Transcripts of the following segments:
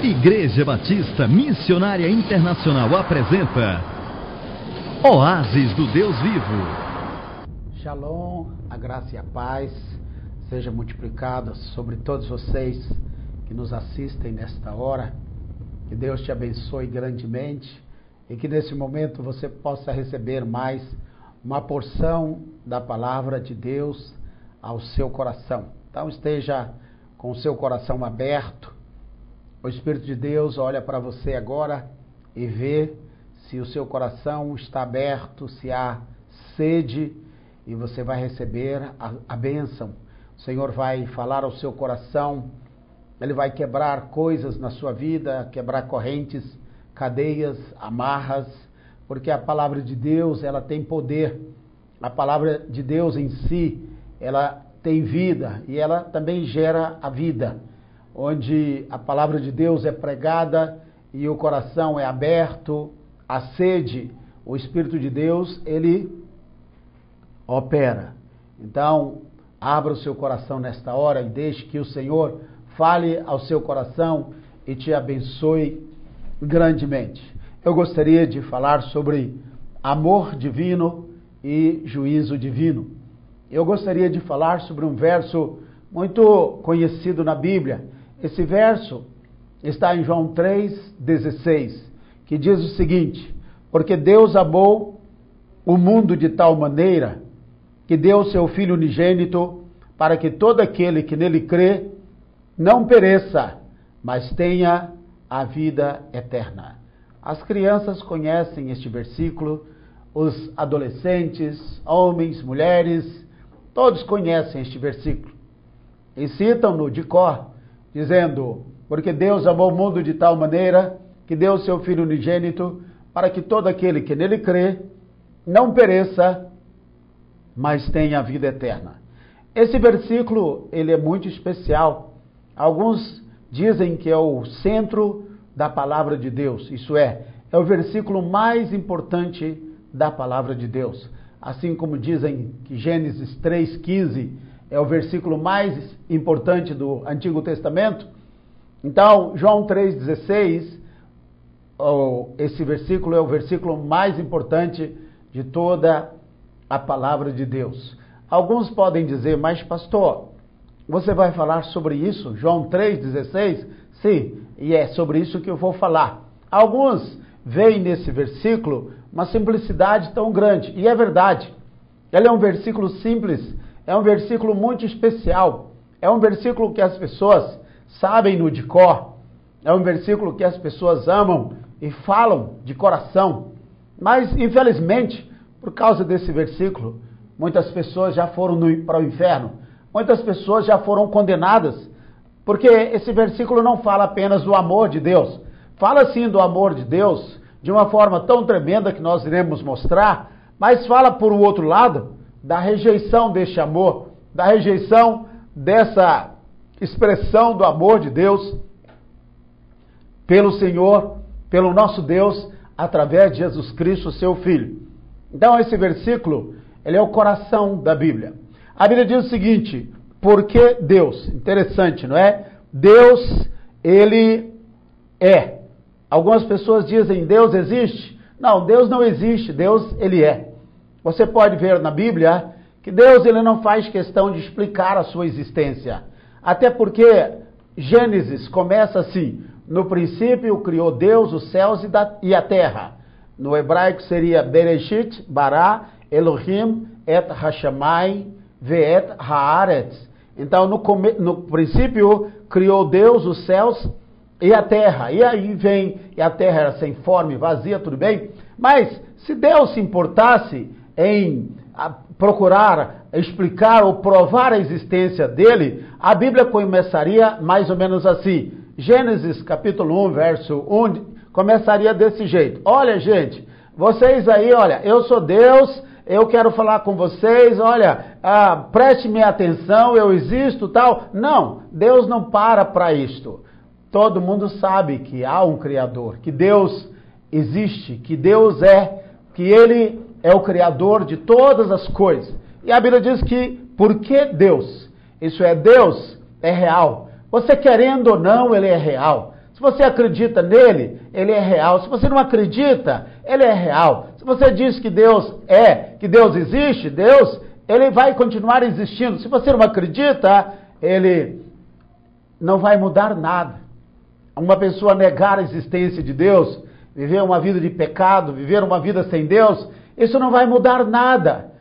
Igreja Batista Missionária Internacional apresenta Oásis do Deus Vivo. Shalom, a graça e a paz seja multiplicada sobre todos vocês que nos assistem nesta hora. Que Deus te abençoe grandemente e que nesse momento você possa receber mais uma porção da palavra de Deus ao seu coração. Então esteja com o seu coração aberto. O Espírito de Deus olha para você agora e vê se o seu coração está aberto, se há sede, e você vai receber a bênção. O Senhor vai falar ao seu coração, Ele vai quebrar coisas na sua vida, quebrar correntes, cadeias, amarras, porque a palavra de Deus, ela tem poder. A palavra de Deus em si, ela tem vida e ela também gera a vida. Onde a palavra de Deus é pregada e o coração é aberto, a sede, o Espírito de Deus, ele opera. Então, abra o seu coração nesta hora e deixe que o Senhor fale ao seu coração e te abençoe grandemente. Eu gostaria de falar sobre amor divino e juízo divino. Eu gostaria de falar sobre um verso muito conhecido na Bíblia. Esse verso está em João 3,16, que diz o seguinte: porque Deus amou o mundo de tal maneira que deu seu Filho unigênito para que todo aquele que nele crê não pereça, mas tenha a vida eterna. As crianças conhecem este versículo, os adolescentes, homens, mulheres, todos conhecem este versículo e citam-no de cor, dizendo: porque Deus amou o mundo de tal maneira que deu o seu Filho unigênito para que todo aquele que nele crê não pereça, mas tenha a vida eterna. Esse versículo, ele é muito especial. Alguns dizem que é o centro da palavra de Deus, isso é o versículo mais importante da palavra de Deus. Assim como dizem que Gênesis 3,15 é o versículo mais importante do Antigo Testamento. Então, João 3,16, esse versículo é o versículo mais importante de toda a palavra de Deus. Alguns podem dizer: mas pastor, você vai falar sobre isso? João 3,16? Sim, e é sobre isso que eu vou falar. Alguns veem nesse versículo uma simplicidade tão grande, e é verdade. Ele é um versículo simples. É um versículo muito especial. É um versículo que as pessoas sabem no de cor. É um versículo que as pessoas amam e falam de coração. Mas, infelizmente, por causa desse versículo, muitas pessoas já foram para o inferno. Muitas pessoas já foram condenadas. Porque esse versículo não fala apenas do amor de Deus. Fala sim do amor de Deus de uma forma tão tremenda que nós iremos mostrar. Mas fala, por um outro lado, da rejeição deste amor, da rejeição dessa expressão do amor de Deus pelo Senhor, pelo nosso Deus, através de Jesus Cristo, seu Filho. Então esse versículo, ele é o coração da Bíblia. A Bíblia diz o seguinte: porque Deus, interessante, não é? Deus, ele é. Algumas pessoas dizem: Deus existe? Não, Deus não existe, Deus, ele é. Você pode ver na Bíblia que Deus, ele não faz questão de explicar a sua existência. Até porque Gênesis começa assim: no princípio criou Deus os céus e a terra. No hebraico seria Bereshit, Bara, Elohim, et Hashamai, ve'et haaretz. Então no princípio criou Deus os céus e a terra. E aí vem, e a terra era sem forma e vazia, tudo bem? Mas se Deus se importasse em procurar explicar ou provar a existência dele, a Bíblia começaria mais ou menos assim. Gênesis capítulo 1, verso 1, começaria desse jeito: olha, gente, vocês aí, olha, eu sou Deus, eu quero falar com vocês, olha, preste-me atenção, eu existo, tal. Não, Deus não para isto. Todo mundo sabe que há um Criador, que Deus existe, que Deus é, que Ele é o Criador de todas as coisas. E a Bíblia diz que, porque Deus, isso é, Deus é real. Você querendo ou não, Ele é real. Se você acredita nele, ele é real. Se você não acredita, ele é real. Se você diz que Deus que Deus existe, ele vai continuar existindo. Se você não acredita, ele não vai mudar nada. Uma pessoa negar a existência de Deus, viver uma vida de pecado, viver uma vida sem Deus, isso não vai mudar nada.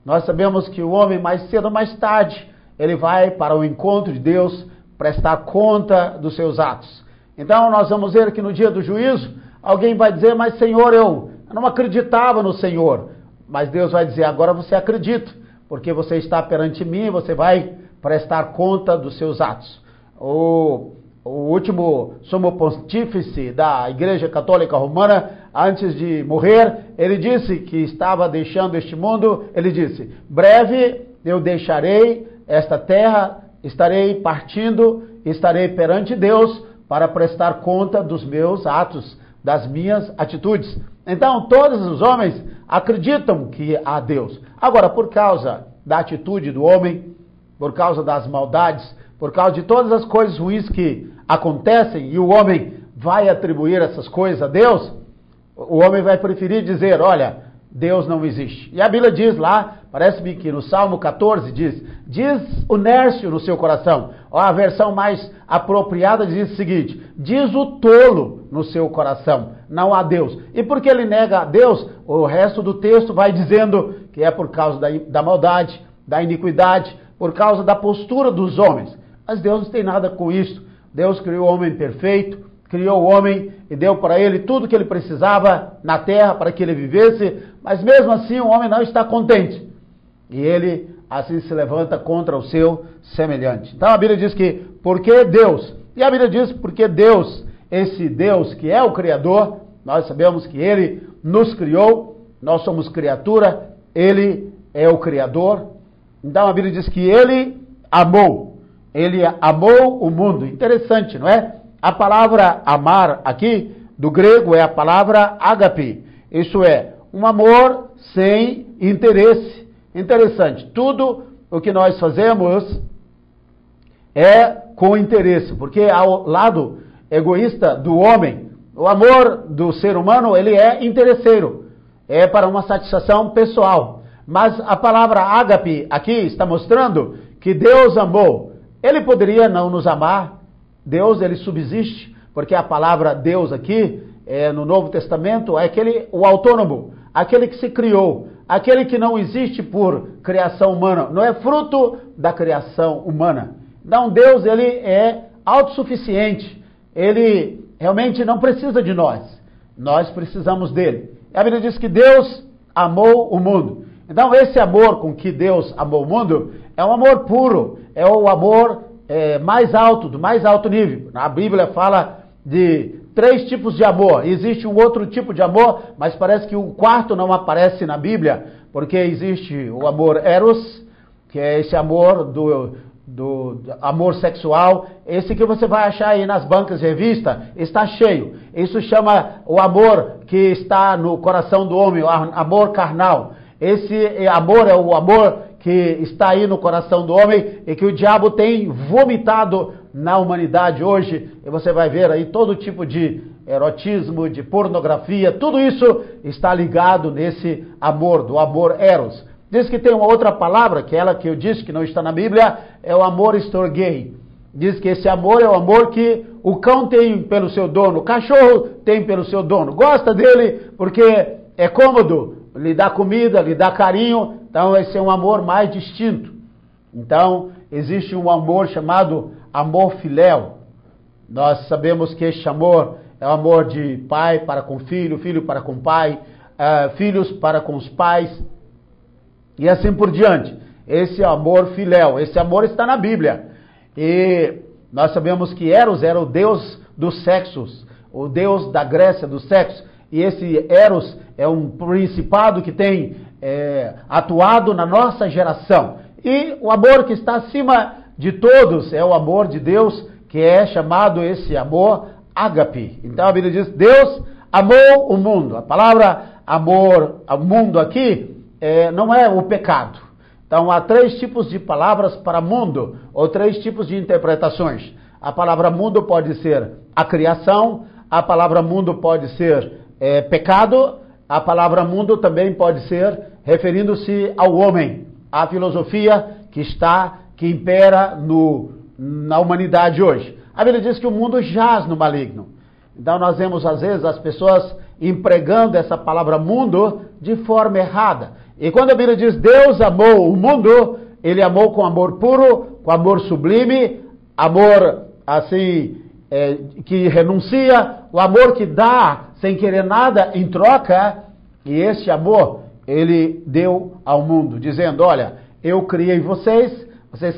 Nós sabemos que o homem, mais cedo ou mais tarde, ele vai para o encontro de Deus, prestar conta dos seus atos. Então nós vamos ver que no dia do juízo, alguém vai dizer, mas Senhor, eu não acreditava no Senhor. Mas Deus vai dizer, agora você acredita, porque você está perante mim, você vai prestar conta dos seus atos. O último sumo pontífice da Igreja Católica Romana, antes de morrer, ele disse que estava deixando este mundo, ele disse, breve eu deixarei esta terra, estarei partindo, estarei perante Deus para prestar conta dos meus atos, das minhas atitudes. Então, todos os homens acreditam que há Deus. Agora, por causa da atitude do homem, por causa das maldades, por causa de todas as coisas ruins que acontecem e o homem vai atribuir essas coisas a Deus, o homem vai preferir dizer, olha, Deus não existe. E a Bíblia diz lá, parece-me que no Salmo 14 diz o nércio no seu coração. A versão mais apropriada diz o seguinte, diz o tolo no seu coração, não há Deus. E porque ele nega a Deus, o resto do texto vai dizendo que é por causa da maldade, da iniquidade, por causa da postura dos homens. Mas Deus não tem nada com isso. Deus criou o homem perfeito, criou o homem e deu para ele tudo o que ele precisava na terra para que ele vivesse, mas mesmo assim o homem não está contente. E ele assim se levanta contra o seu semelhante. Então a Bíblia diz que, porque Deus, e a Bíblia diz porque Deus, esse Deus que é o Criador, nós sabemos que ele nos criou, nós somos criatura, ele é o Criador. Então a Bíblia diz que ele amou o mundo. Interessante, não é? A palavra amar aqui, do grego, é a palavra ágape. Isso é, um amor sem interesse. Interessante. Tudo o que nós fazemos é com interesse, porque ao lado egoísta do homem, o amor do ser humano, ele é interesseiro. É para uma satisfação pessoal. Mas a palavra ágape aqui está mostrando que Deus amou. Ele poderia não nos amar. Deus, ele subsiste, porque a palavra Deus aqui, no Novo Testamento, é o autônomo, aquele que se criou, aquele que não existe por criação humana, não é fruto da criação humana. Então Deus, ele é autossuficiente, ele realmente não precisa de nós precisamos dele. A Bíblia diz que Deus amou o mundo. Então esse amor com que Deus amou o mundo é um amor puro, é o amor mais alto, do mais alto nível. A Bíblia fala de 3 tipos de amor. Existe um outro tipo de amor, mas parece que o quarto não aparece na Bíblia, porque existe o amor eros, que é esse amor do amor sexual, esse que você vai achar aí nas bancas de revista, está cheio. Isso chama o amor que está no coração do homem, o amor carnal. Esse amor é o amor que está aí no coração do homem e que o diabo tem vomitado na humanidade hoje. E você vai ver aí todo tipo de erotismo, de pornografia, tudo isso está ligado nesse amor, do amor eros. Diz que tem uma outra palavra, que é ela que eu disse que não está na Bíblia, é o amor storgei. Diz que esse amor é o amor que o cão tem pelo seu dono, o cachorro tem pelo seu dono. Gosta dele porque é cômodo, lhe dá comida, lhe dá carinho. Então esse é um amor mais distinto. Então existe um amor chamado amor filéu. Nós sabemos que este amor é o amor de pai para com filho, filho para com pai, filhos para com os pais e assim por diante. Esse é o amor filéu, esse amor está na Bíblia. E nós sabemos que Eros era o deus dos sexos, o deus da Grécia dos sexos. E esse Eros é um principado que tem atuado na nossa geração. E o amor que está acima de todos é o amor de Deus, que é chamado esse amor ágape. Então a Bíblia diz, Deus amou o mundo. A palavra amor ao mundo aqui não é o pecado. Então há 3 tipos de palavras para mundo, ou 3 tipos de interpretações. A palavra mundo pode ser a criação, a palavra mundo pode ser pecado, a palavra mundo também pode ser referindo-se ao homem, à filosofia que impera na humanidade hoje. A Bíblia diz que o mundo jaz no maligno. Então nós vemos às vezes as pessoas empregando essa palavra mundo de forma errada. E quando a Bíblia diz Deus amou o mundo, Ele amou com amor puro, com amor sublime, amor assim, que renuncia, o amor que dá sem querer nada em troca. E esse amor Ele deu ao mundo, dizendo, olha, eu criei vocês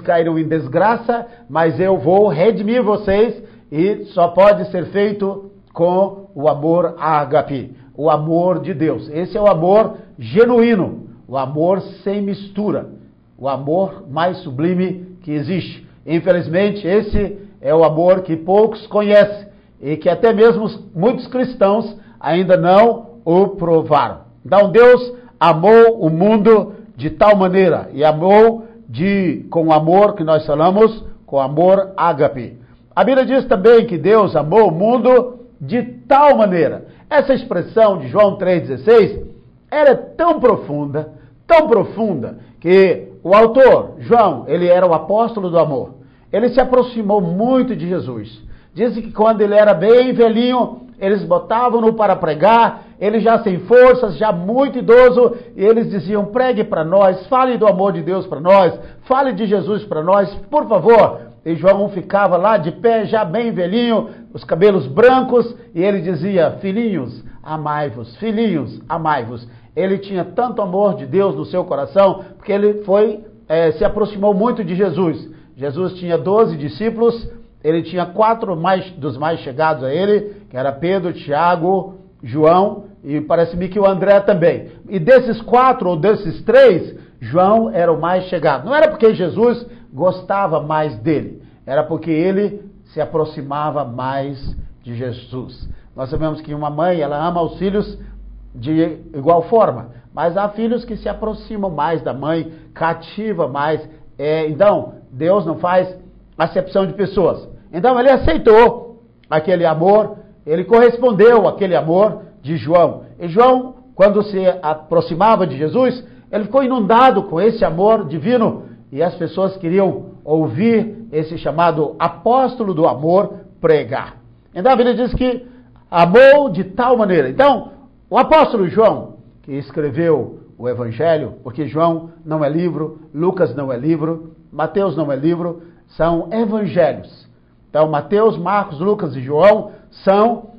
caíram em desgraça, mas eu vou redimir vocês, e só pode ser feito com o amor ágape, o amor de Deus. Esse é o amor genuíno, o amor sem mistura, o amor mais sublime que existe. Infelizmente, esse é o amor que poucos conhecem e que até mesmo muitos cristãos ainda não o provaram. Então Deus amou o mundo de tal maneira, e amou com o amor que nós falamos, com amor ágape. A Bíblia diz também que Deus amou o mundo de tal maneira. Essa expressão de João 3,16, ela é tão profunda, que o autor, João, ele era o apóstolo do amor. Ele se aproximou muito de Jesus. Dizem que quando ele era bem velhinho, eles botavam-no para pregar, ele já sem forças, já muito idoso, e eles diziam, pregue para nós, fale do amor de Deus para nós, fale de Jesus para nós, por favor. E João ficava lá de pé, já bem velhinho, os cabelos brancos, e ele dizia, filhinhos, amai-vos, filhinhos, amai-vos. Ele tinha tanto amor de Deus no seu coração, porque ele se aproximou muito de Jesus. Jesus tinha 12 discípulos, ele tinha 4 dos mais chegados a ele, que era Pedro, Tiago, João, e parece-me que o André também. E desses 4 ou desses 3, João era o mais chegado. Não era porque Jesus gostava mais dele, era porque ele se aproximava mais de Jesus. Nós sabemos que uma mãe, ela ama os filhos de igual forma, mas há filhos que se aproximam mais da mãe, cativa mais. Então, Deus não faz acepção de pessoas. Então ele aceitou aquele amor, ele correspondeu àquele amor de João. E João, quando se aproximava de Jesus, ele ficou inundado com esse amor divino, e as pessoas queriam ouvir esse chamado apóstolo do amor pregar. Então a Bíblia diz que amou de tal maneira. Então, o apóstolo João, que escreveu o Evangelho, porque João não é livro, Lucas não é livro, Mateus não é livro, são evangelhos. Então, Mateus, Marcos, Lucas e João são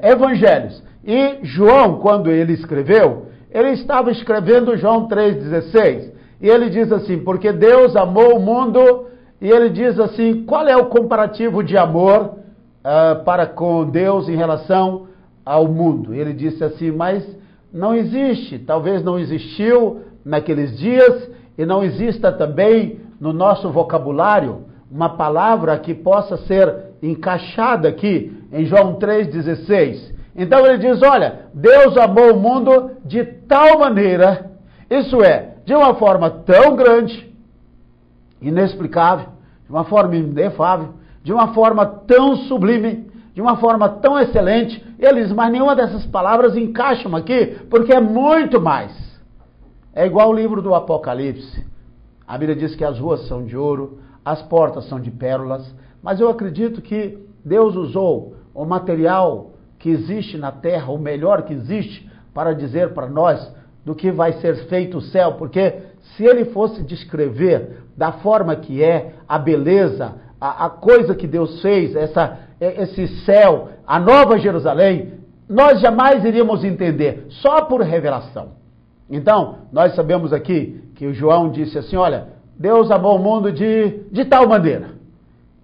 evangelhos. E João, quando ele escreveu, ele estava escrevendo João 3,16. E ele diz assim, porque Deus amou o mundo, e ele diz assim, qual é o comparativo de amor para com Deus em relação ao mundo? Ele disse assim, mas não existe, talvez não existiu naqueles dias, e não exista também no nosso vocabulário uma palavra que possa ser encaixada aqui em João 3,16. Então ele diz, olha, Deus amou o mundo de tal maneira, isso é, de uma forma tão grande, inexplicável, de uma forma inefável, de uma forma tão sublime, de uma forma tão excelente. Ele diz, mas nenhuma dessas palavras encaixam aqui, porque é muito mais. É igual o livro do Apocalipse. A Bíblia diz que as ruas são de ouro, as portas são de pérolas, mas eu acredito que Deus usou o material que existe na terra, o melhor que existe, para dizer para nós do que vai ser feito o céu, porque se ele fosse descrever da forma que é, a beleza, a coisa que Deus fez, esse céu, a nova Jerusalém, nós jamais iríamos entender, só por revelação. Então, nós sabemos aqui que o João disse assim, olha, Deus amou o mundo de tal maneira.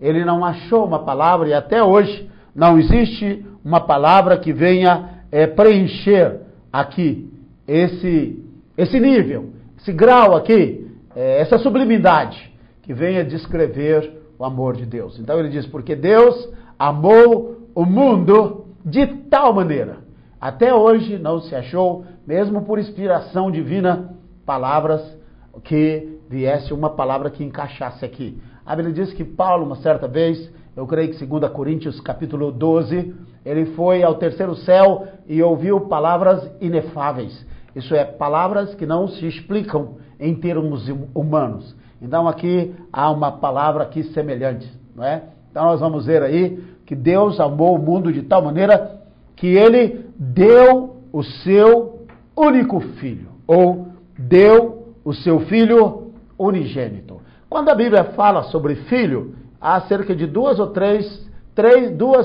Ele não achou uma palavra, e até hoje não existe uma palavra que venha preencher aqui esse nível, esse grau aqui, essa sublimidade, que venha descrever o amor de Deus. Então ele diz, porque Deus amou o mundo de tal maneira. Até hoje não se achou, mesmo por inspiração divina, palavras que viesse uma palavra que encaixasse aqui. A Bíblia diz que Paulo, uma certa vez, eu creio que 2 Coríntios capítulo 12, ele foi ao terceiro céu e ouviu palavras inefáveis. Isso é, palavras que não se explicam em termos humanos. Então aqui há uma palavra aqui semelhante, não é? Então nós vamos ver aí que Deus amou o mundo de tal maneira que ele deu o seu único filho, ou deu o seu filho unigênito. Quando a Bíblia fala sobre filho, há cerca de duas,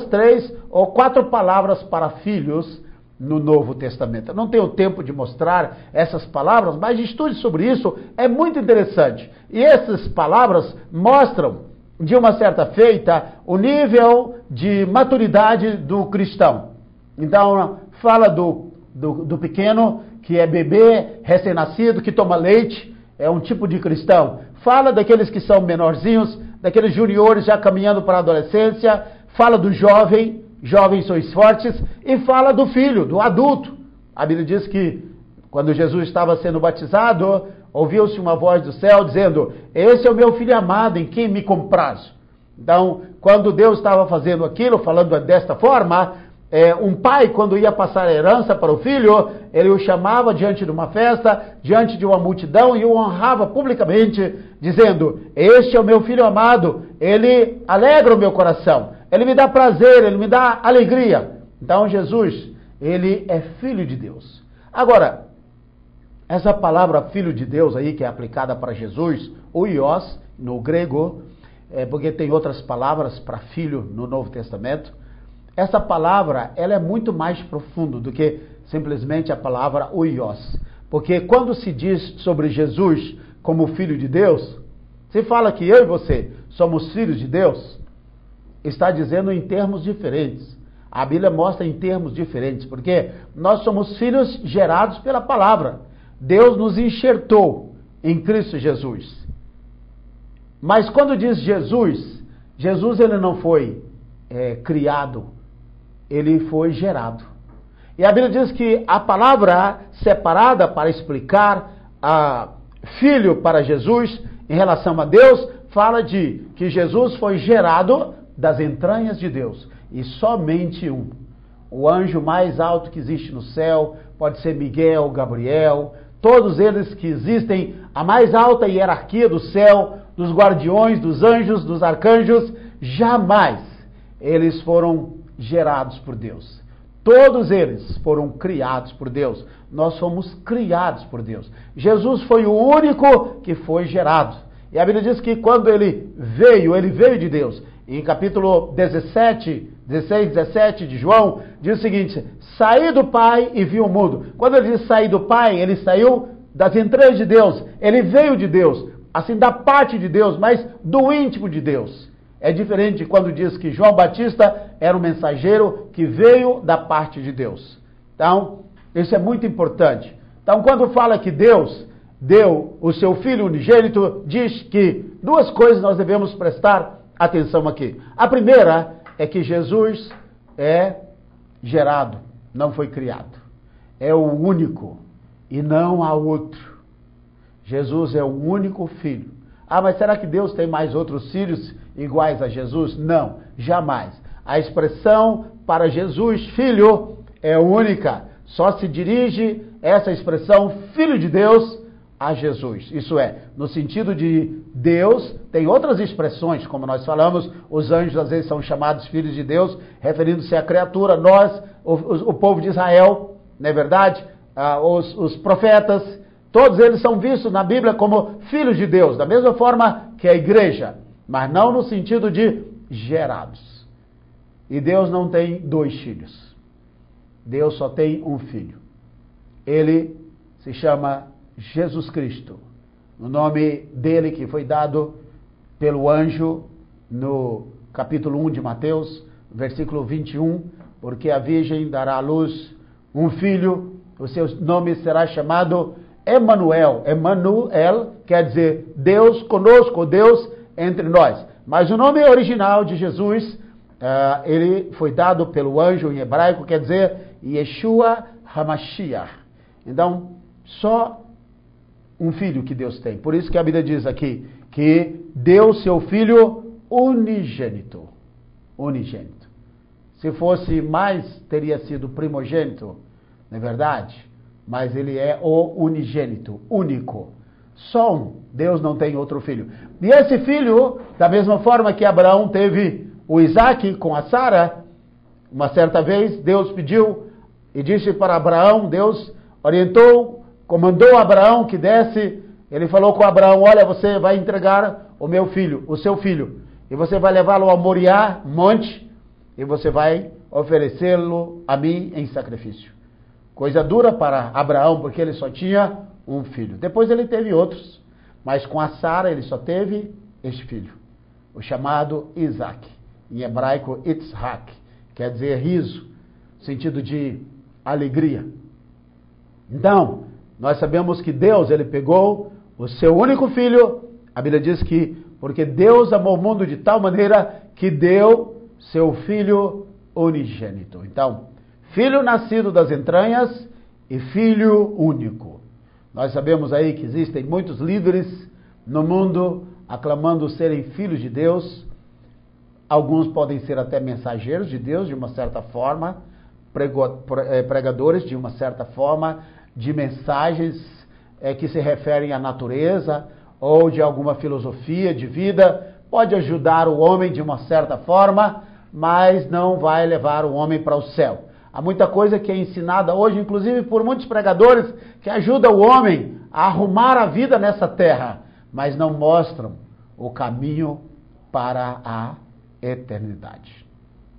três ou quatro palavras para filhos no Novo Testamento. Eu não tenho tempo de mostrar essas palavras, mas estude sobre isso, é muito interessante. E essas palavras mostram, de uma certa feita, o nível de maturidade do cristão. Então, fala do pequeno, que é bebê, recém-nascido, que toma leite, é um tipo de cristão. Fala daqueles que são menorzinhos, daqueles juniores já caminhando para a adolescência. Fala do jovem, jovens sois fortes, e fala do filho, do adulto. A Bíblia diz que quando Jesus estava sendo batizado, ouviu-se uma voz do céu dizendo: esse é o meu filho amado, em quem me comprazo. Então, quando Deus estava fazendo aquilo, falando desta forma, um pai, quando ia passar a herança para o filho, ele o chamava diante de uma festa, diante de uma multidão, e o honrava publicamente, dizendo: este é o meu filho amado, ele alegra o meu coração, ele me dá prazer, ele me dá alegria. Então Jesus, ele é filho de Deus. Agora, essa palavra filho de Deus aí, que é aplicada para Jesus, oios, no grego, porque tem outras palavras para filho no Novo Testamento, essa palavra, ela é muito mais profunda do que simplesmente a palavra oios. Porque quando se diz sobre Jesus como filho de Deus, se fala que eu e você somos filhos de Deus, está dizendo em termos diferentes. A Bíblia mostra em termos diferentes, porque nós somos filhos gerados pela palavra. Deus nos enxertou em Cristo Jesus. Mas quando diz Jesus, Jesus ele não foi criado, ele foi gerado. E a Bíblia diz que a palavra separada para explicar filho para Jesus em relação a Deus, fala de que Jesus foi gerado das entranhas de Deus. E somente um. O anjo mais alto que existe no céu, pode ser Miguel, Gabriel, todos eles que existem, a mais alta hierarquia do céu, dos guardiões, dos anjos, dos arcanjos, jamais eles foram gerados por Deus. Todos eles foram criados por Deus. Nós somos criados por Deus. Jesus foi o único que foi gerado. E a Bíblia diz que quando ele veio de Deus. Em capítulo 16, 17 de João, diz o seguinte: saí do Pai e vi o mundo. Quando ele diz sair do Pai, ele saiu das entranhas de Deus. Ele veio de Deus, assim da parte de Deus, mas do íntimo de Deus. É diferente quando diz que João Batista era um mensageiro que veio da parte de Deus. Então, isso é muito importante. Então, quando fala que Deus deu o seu Filho unigênito, diz que duas coisas nós devemos prestar atenção aqui. A primeira é que Jesus é gerado, não foi criado. É o único e não há outro. Jesus é o único Filho. Ah, mas será que Deus tem mais outros filhos iguais a Jesus? Não, jamais. A expressão para Jesus, filho, é única. Só se dirige essa expressão, filho de Deus, a Jesus. Isso é, no sentido de Deus, tem outras expressões, como nós falamos, os anjos às vezes são chamados filhos de Deus, referindo-se à criatura, nós, o povo de Israel, não é verdade? Os profetas, todos eles são vistos na Bíblia como filhos de Deus, da mesma forma que a igreja, mas não no sentido de gerados. E Deus não tem dois filhos. Deus só tem um filho. Ele se chama Jesus Cristo. O nome dele que foi dado pelo anjo no capítulo 1 de Mateus, versículo 21, porque a virgem dará à luz um filho, o seu nome será chamado Emanuel. Emanuel quer dizer Deus conosco, Deus entre nós. Mas o nome original de Jesus, ele foi dado pelo anjo em hebraico, quer dizer Yeshua HaMashiach. Então, só um filho que Deus tem. Por isso que a Bíblia diz aqui que deu seu filho unigênito. unigênito. Se fosse mais, teria sido primogênito, não é verdade? Mas ele é o unigênito, único. Só um. Deus não tem outro filho. E esse filho, da mesma forma que Abraão teve o Isaac com a Sara, uma certa vez Deus pediu e disse para Abraão, Deus orientou, comandou Abraão que desse, ele falou com Abraão, olha, você vai entregar o meu filho, o seu filho, e você vai levá-lo a Moriá, monte, e você vai oferecê-lo a mim em sacrifício. Coisa dura para Abraão, porque ele só tinha um filho. Depois ele teve outros, mas com a Sara ele só teve este filho, o chamado Isaac, em hebraico Yitzhak, quer dizer riso, sentido de alegria. Então, nós sabemos que Deus, ele pegou o seu único filho, a Bíblia diz que, porque Deus amou o mundo de tal maneira que deu seu filho unigênito. Então, filho nascido das entranhas e filho único. Nós sabemos aí que existem muitos líderes no mundo aclamando serem filhos de Deus. Alguns podem ser até mensageiros de Deus, de uma certa forma, pregadores de uma certa forma, de mensagens que se referem à natureza ou de alguma filosofia de vida. Pode ajudar o homem de uma certa forma, mas não vai levar o homem para o céu. Há muita coisa que é ensinada hoje, inclusive por muitos pregadores, que ajuda o homem a arrumar a vida nessa terra, mas não mostram o caminho para a eternidade.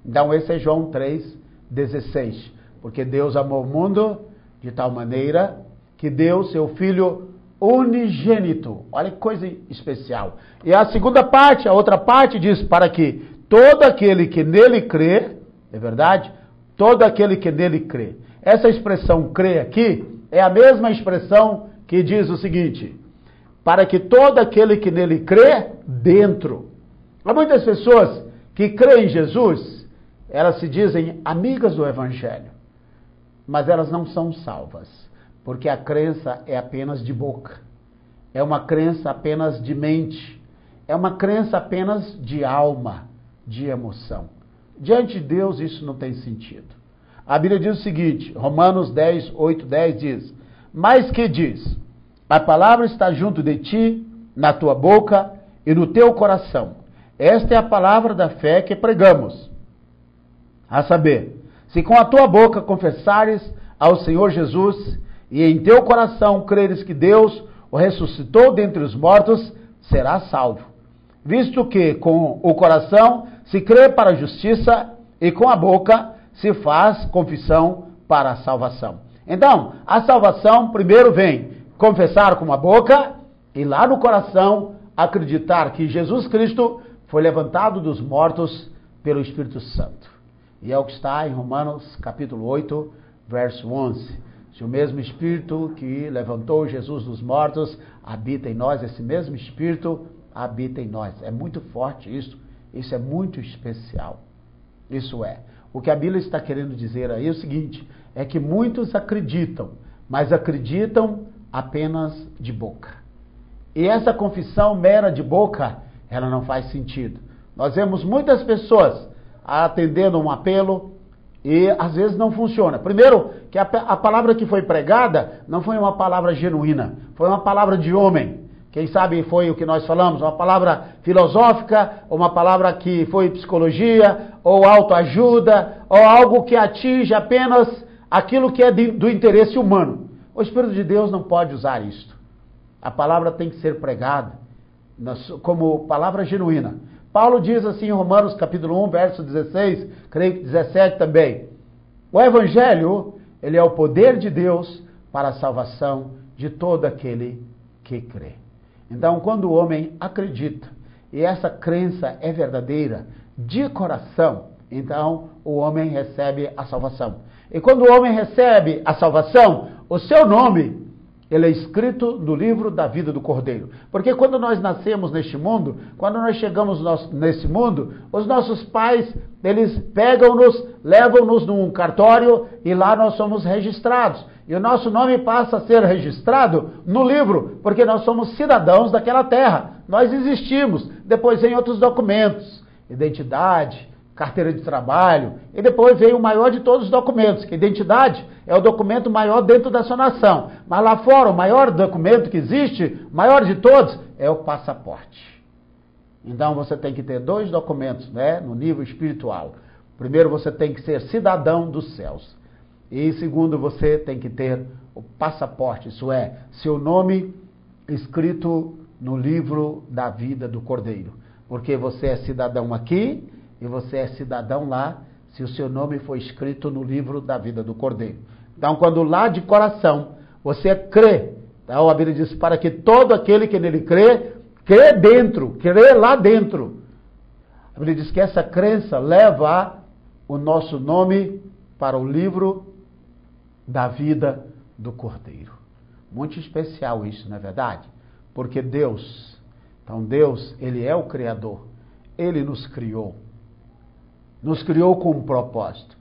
Então esse é João 3,16. Porque Deus amou o mundo de tal maneira que deu seu Filho unigênito. Olha que coisa especial. E a segunda parte, a outra parte diz, para que todo aquele que nele crê, é verdade? Todo aquele que nele crê. Essa expressão crê aqui é a mesma expressão que diz o seguinte, para que todo aquele que nele crê, dentro. Há muitas pessoas que creem em Jesus, elas se dizem amigas do Evangelho, mas elas não são salvas, porque a crença é apenas de boca, é uma crença apenas de mente, é uma crença apenas de alma, de emoção. Diante de Deus isso não tem sentido. A Bíblia diz o seguinte, Romanos 10, 8, 10 diz, mas que diz, a palavra está junto de ti, na tua boca e no teu coração. Esta é a palavra da fé que pregamos. A saber, se com a tua boca confessares ao Senhor Jesus e em teu coração creres que Deus o ressuscitou dentre os mortos, serás salvo. Visto que com o coração se crê para a justiça e com a boca se faz confissão para a salvação. Então, a salvação primeiro vem confessar com a boca e lá no coração acreditar que Jesus Cristo foi levantado dos mortos pelo Espírito Santo. E é o que está em Romanos capítulo 8, verso 11. Se o mesmo Espírito que levantou Jesus dos mortos habita em nós, esse mesmo Espírito habita em nós. É muito forte isso. Isso é muito especial. Isso é. O que a Bíblia está querendo dizer aí é o seguinte, é que muitos acreditam, mas acreditam apenas de boca. E essa confissão mera de boca, ela não faz sentido. Nós vemos muitas pessoas atendendo um apelo e às vezes não funciona. Primeiro, que a palavra que foi pregada não foi uma palavra genuína, foi uma palavra de homem. Quem sabe foi o que nós falamos, uma palavra filosófica, ou uma palavra que foi psicologia, ou autoajuda, ou algo que atinge apenas aquilo que é do interesse humano. O Espírito de Deus não pode usar isto. A palavra tem que ser pregada como palavra genuína. Paulo diz assim em Romanos capítulo 1, verso 16, creio que 17 também. O Evangelho, ele é o poder de Deus para a salvação de todo aquele que crê. Então, quando o homem acredita, e essa crença é verdadeira, de coração, então o homem recebe a salvação. E quando o homem recebe a salvação, o seu nome, ele é escrito no livro da vida do Cordeiro. Porque quando nós nascemos neste mundo, quando nós chegamos nesse mundo, os nossos pais, eles pegam-nos, levam-nos num cartório e lá nós somos registrados. E o nosso nome passa a ser registrado no livro, porque nós somos cidadãos daquela terra. Nós existimos, depois vem outros documentos, identidade, carteira de trabalho, e depois veio o maior de todos os documentos, que a identidade é o documento maior dentro da sua nação. Mas lá fora, o maior documento que existe, o maior de todos, é o passaporte. Então você tem que ter 2 documentos, né, no nível espiritual. Primeiro, você tem que ser cidadão dos céus. E segundo, você tem que ter o passaporte, isso é, seu nome escrito no livro da vida do Cordeiro. Porque você é cidadão aqui e você é cidadão lá, se o seu nome for escrito no livro da vida do Cordeiro. Então, quando lá de coração você crê, então a Bíblia diz, para que todo aquele que nele crê, crê dentro, crê lá dentro. A Bíblia diz que essa crença leva o nosso nome para o livro da vida do Cordeiro. Muito especial isso, não é verdade? Porque Deus, então Deus, Ele é o Criador. Ele nos criou com um propósito.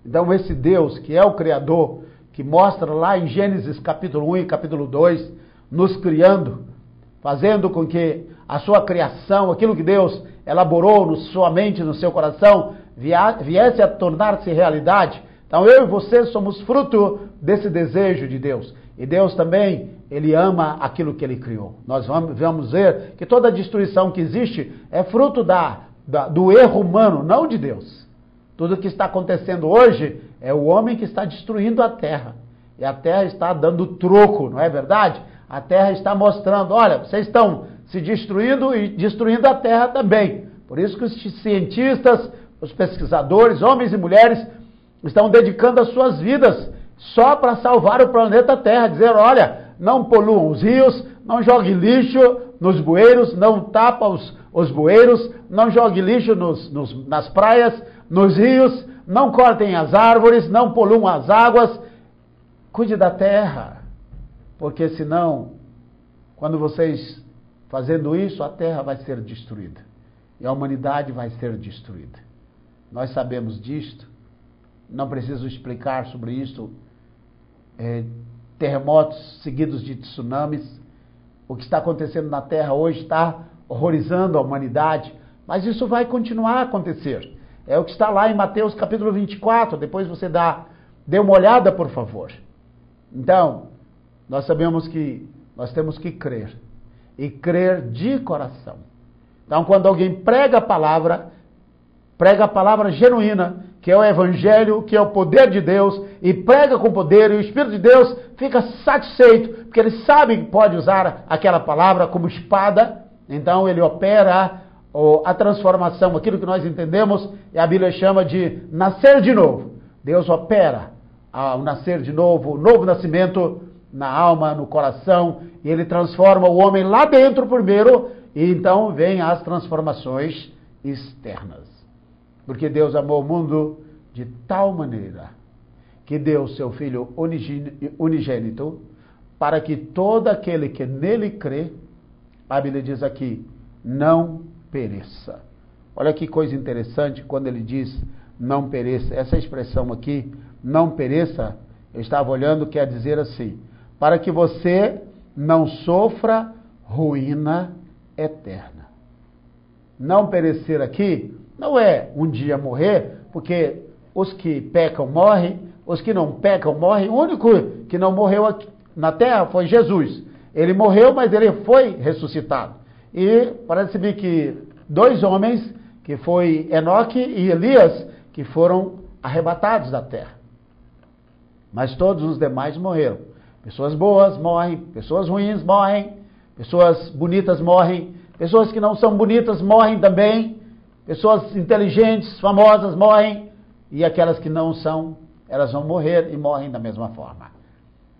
Então esse Deus, que é o Criador, que mostra lá em Gênesis capítulo 1 e capítulo 2, nos criando, fazendo com que a sua criação, aquilo que Deus elaborou na sua mente, no seu coração, viesse a tornar-se realidade. Então eu e você somos fruto desse desejo de Deus. E Deus também, Ele ama aquilo que Ele criou. Nós vamos ver que toda a destruição que existe é fruto do erro humano, não de Deus. Tudo que está acontecendo hoje é o homem que está destruindo a terra. E a terra está dando troco, não é verdade? A terra está mostrando, olha, vocês estão se destruindo e destruindo a terra também. Por isso que os cientistas, os pesquisadores, homens e mulheres, estão dedicando as suas vidas só para salvar o planeta Terra. Dizer, olha, não poluam os rios, não jogue lixo nos bueiros, não tapa os bueiros, não jogue lixo nas praias, nos rios, não cortem as árvores, não poluam as águas. Cuide da terra, porque senão, quando vocês fazendo isso, a terra vai ser destruída. E a humanidade vai ser destruída. Nós sabemos disto, não preciso explicar sobre isso. Terremotos seguidos de tsunamis. O que está acontecendo na Terra hoje está horrorizando a humanidade, mas isso vai continuar a acontecer. É o que está lá em Mateus capítulo 24, depois você dê uma olhada, por favor. Então, nós sabemos que nós temos que crer, e crer de coração. Então, quando alguém prega a palavra genuína, que é o Evangelho, que é o poder de Deus, e prega com poder, e o Espírito de Deus fica satisfeito, porque ele sabe que pode usar aquela palavra como espada, então ele opera a transformação, aquilo que nós entendemos, e a Bíblia chama de nascer de novo. Deus opera o nascer de novo, o novo nascimento na alma, no coração, e ele transforma o homem lá dentro primeiro, e então vem as transformações externas. Porque Deus amou o mundo de tal maneira que deu seu Filho unigênito para que todo aquele que nele crê, a Bíblia diz aqui, não pereça. Olha que coisa interessante quando ele diz não pereça. Essa expressão aqui, não pereça, eu estava olhando, quer dizer assim, para que você não sofra ruína eterna. Não perecer aqui não é um dia morrer, porque os que pecam morrem, os que não pecam morrem. O único que não morreu aqui na terra foi Jesus. Ele morreu, mas ele foi ressuscitado. E parece-me que 2 homens, que foi Enoque e Elias, que foram arrebatados da terra. Mas todos os demais morreram. Pessoas boas morrem, pessoas ruins morrem, pessoas bonitas morrem, pessoas que não são bonitas morrem também. Pessoas inteligentes, famosas morrem, e aquelas que não são, elas vão morrer e morrem da mesma forma.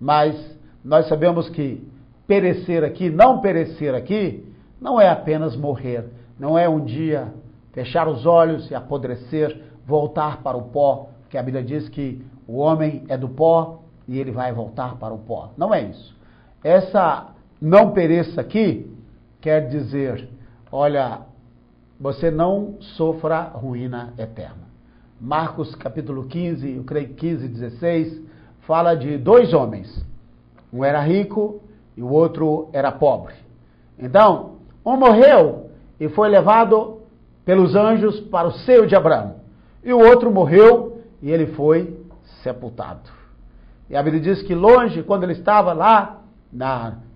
Mas nós sabemos que perecer aqui, não perecer aqui, não é apenas morrer, não é um dia fechar os olhos e apodrecer, voltar para o pó, porque a Bíblia diz que o homem é do pó e ele vai voltar para o pó. Não é isso. Essa não pereça aqui quer dizer, olha, você não sofra ruína eterna. Marcos capítulo 15, eu creio 15, 16, fala de 2 homens. Um era rico e o outro era pobre. Então, um morreu e foi levado pelos anjos para o seio de Abraão. e o outro morreu e ele foi sepultado. E a Bíblia diz que longe, quando ele estava lá,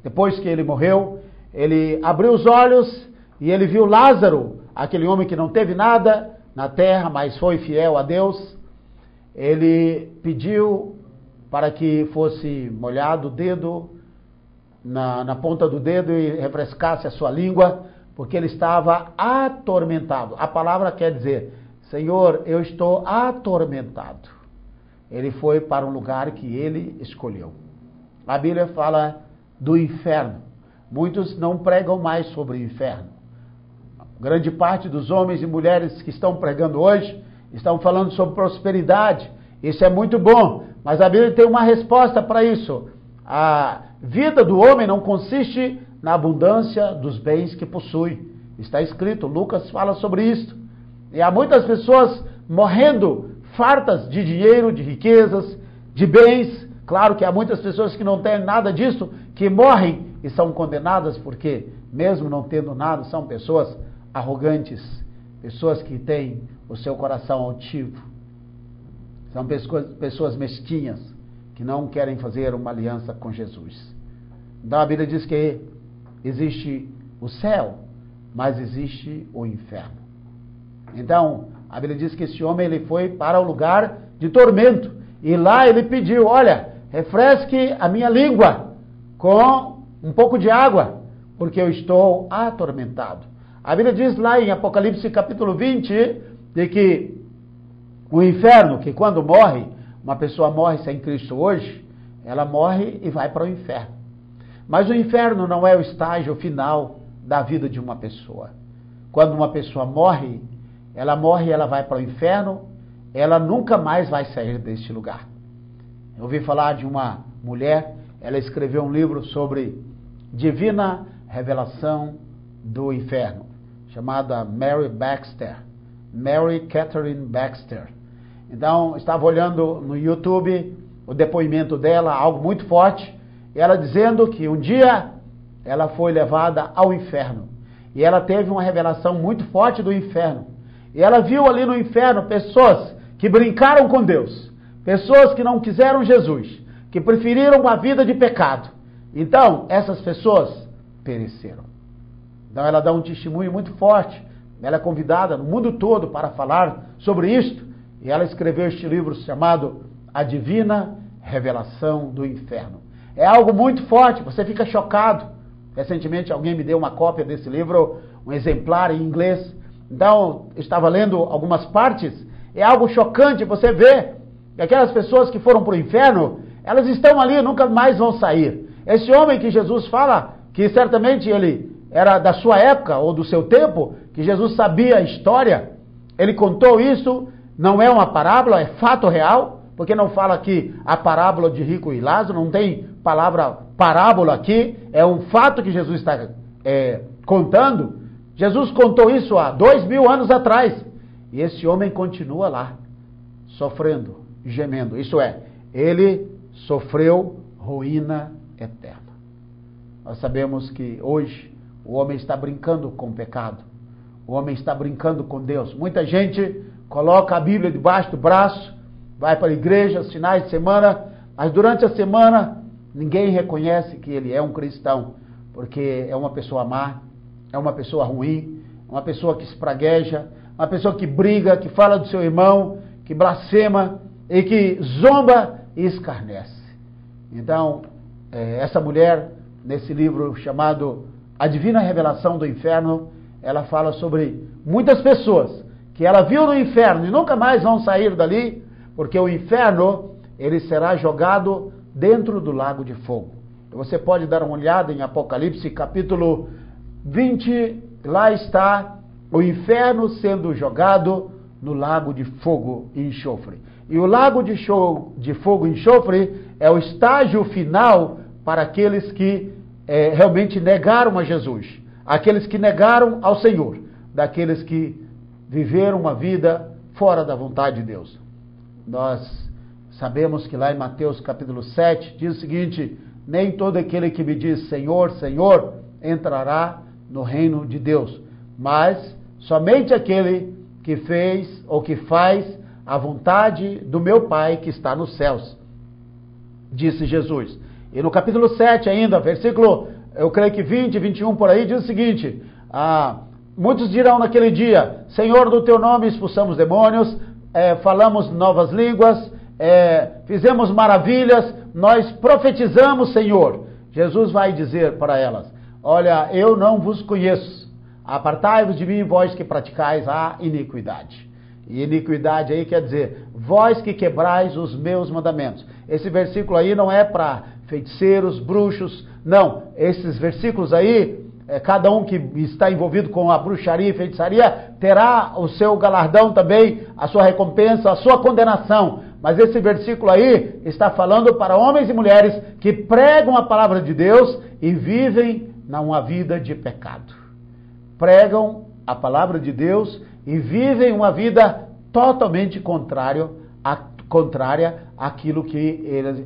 depois que ele morreu, ele abriu os olhos e ele viu Lázaro, aquele homem que não teve nada na terra, mas foi fiel a Deus. Ele pediu para que fosse molhado o dedo, na ponta do dedo, e refrescasse a sua língua, porque ele estava atormentado. A palavra quer dizer, Senhor, eu estou atormentado. Ele foi para um lugar que ele escolheu. A Bíblia fala do inferno. Muitos não pregam mais sobre o inferno. Grande parte dos homens e mulheres que estão pregando hoje estão falando sobre prosperidade. Isso é muito bom, mas a Bíblia tem uma resposta para isso. A vida do homem não consiste na abundância dos bens que possui. Está escrito, Lucas fala sobre isso. E há muitas pessoas morrendo fartas de dinheiro, de riquezas, de bens. Claro que há muitas pessoas que não têm nada disso, que morrem e são condenadas porque, mesmo não tendo nada, são pessoas arrogantes, pessoas que têm o seu coração altivo. São pessoas mesquinhas, que não querem fazer uma aliança com Jesus. Então a Bíblia diz que existe o céu, mas existe o inferno. Então, a Bíblia diz que esse homem ele foi para o lugar de tormento. E lá ele pediu, olha, refresque a minha língua com um pouco de água, porque eu estou atormentado. A Bíblia diz lá em Apocalipse capítulo 20, de que o inferno, que quando morre, uma pessoa morre sem Cristo hoje, ela morre e vai para o inferno. Mas o inferno não é o estágio final da vida de uma pessoa. Quando uma pessoa morre, ela vai para o inferno, ela nunca mais vai sair deste lugar. Eu ouvi falar de uma mulher, ela escreveu um livro sobre divina revelação do inferno, chamada Mary Baxter, Mary Catherine Baxter. Então, estava olhando no YouTube o depoimento dela, algo muito forte, e ela dizendo que um dia ela foi levada ao inferno, e ela teve uma revelação muito forte do inferno, e ela viu ali no inferno pessoas que brincaram com Deus, pessoas que não quiseram Jesus, que preferiram uma vida de pecado. Então, essas pessoas pereceram. Então, ela dá um testemunho muito forte, ela é convidada no mundo todo para falar sobre isto, e ela escreveu este livro chamado A Divina Revelação do Inferno. É algo muito forte, você fica chocado. Recentemente alguém me deu uma cópia desse livro, um exemplar em inglês. Então, eu estava lendo algumas partes, é algo chocante, você vê que aquelas pessoas que foram para o inferno, elas estão ali e nunca mais vão sair. Esse homem que Jesus fala, que certamente ele era da sua época ou do seu tempo, que Jesus sabia a história, ele contou isso. Não é uma parábola, é fato real, porque não fala aqui a parábola de rico e Lázaro, não tem palavra parábola aqui, é um fato que Jesus está contando. Jesus contou isso há 2000 anos atrás, e esse homem continua lá, sofrendo, gemendo, isso é, ele sofreu ruína eterna. Nós sabemos que hoje o homem está brincando com o pecado, o homem está brincando com Deus. Muita gente coloca a Bíblia debaixo do braço, vai para a igreja, finais de semana, mas durante a semana ninguém reconhece que ele é um cristão, porque é uma pessoa má, é uma pessoa ruim, uma pessoa que espragueja, uma pessoa que briga, que fala do seu irmão, que blasfema e que zomba e escarnece. Então, essa mulher, nesse livro chamado A Divina Revelação do Inferno, ela fala sobre muitas pessoas que ela viu no inferno e nunca mais vão sair dali, porque o inferno, ele será jogado dentro do lago de fogo. Você pode dar uma olhada em Apocalipse capítulo 20, lá está o inferno sendo jogado no lago de fogo e enxofre. E o lago de fogo e enxofre é o estágio final para aqueles que realmente negaram a Jesus, aqueles que negaram ao Senhor, daqueles que viveram uma vida fora da vontade de Deus. Nós sabemos que lá em Mateus capítulo 7 diz o seguinte: nem todo aquele que me diz Senhor, Senhor, entrará no reino de Deus, mas somente aquele que fez ou que faz a vontade do meu Pai que está nos céus, disse Jesus. E no capítulo 7 ainda, versículo, eu creio que 20, 21 por aí, diz o seguinte, muitos dirão naquele dia, Senhor, do teu nome expulsamos demônios, falamos novas línguas, fizemos maravilhas, nós profetizamos, Senhor. Jesus vai dizer para elas, olha, eu não vos conheço, apartai-vos de mim, vós que praticais a iniquidade. E iniquidade aí quer dizer, vós que quebrais os meus mandamentos. Esse versículo aí não é para feiticeiros, bruxos, não. Esses versículos aí, cada um que está envolvido com a bruxaria e feitiçaria, terá o seu galardão também, a sua recompensa, a sua condenação. Mas esse versículo aí está falando para homens e mulheres que pregam a palavra de Deus e vivem numa vida de pecado. Pregam a palavra de Deus e vivem uma vida totalmente contrária àquilo que